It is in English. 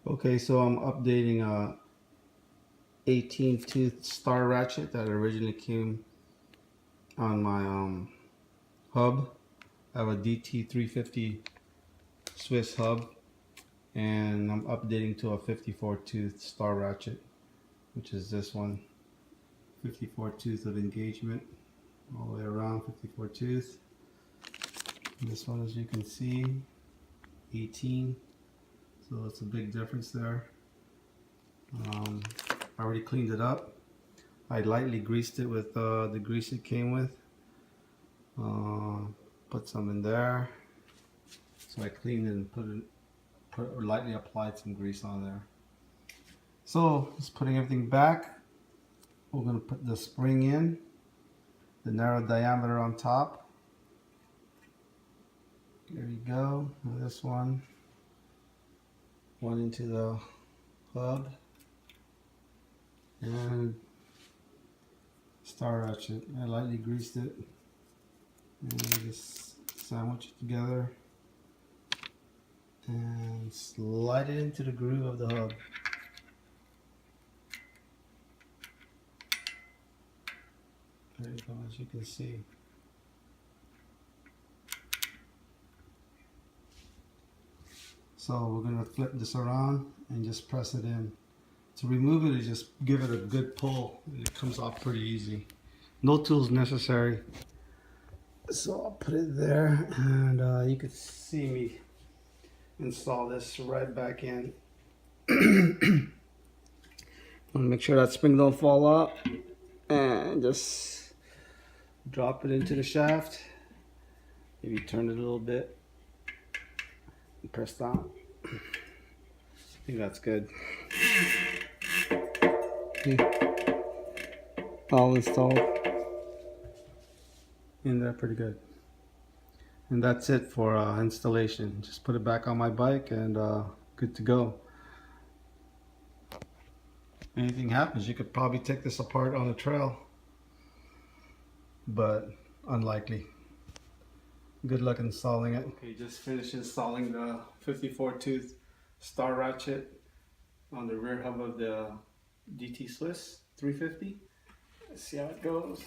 Okay, so I'm updating a 18 tooth star ratchet that originally came on my hub. I have a DT 350 Swiss hub, and I'm updating to a 54 tooth star ratchet, which is this one. 54 tooth of engagement all the way around, 54 tooth. And this one, as you can see, 18, so it's a big difference there. I already cleaned it up. I lightly greased it with the grease it came with. Put some in there. So I cleaned it and lightly applied some grease on there. So just putting everything back. We're going to put the spring in, the narrow diameter on top. There you go. And this one into the hub, and star ratchet. I lightly greased it and just sandwich it together and slide it into the groove of the hub. There you go, as you can see. So we're going to flip this around and just press it in. To remove it is just give it a good pull. It comes off pretty easy. No tools necessary. So I'll put it there, and you can see me install this right back in. Want to make sure that spring don't fall out, and just drop it into the shaft. Maybe turn it a little bit and press down. I think that's good. Okay. All installed in there pretty good. And that's it for installation. Just put it back on my bike and good to go. Anything happens, you could probably take this apart on the trail, but unlikely. Good luck installing it. Okay, just finished installing the 54 tooth star ratchet on the rear hub of the DT Swiss 350. Let's see how it goes.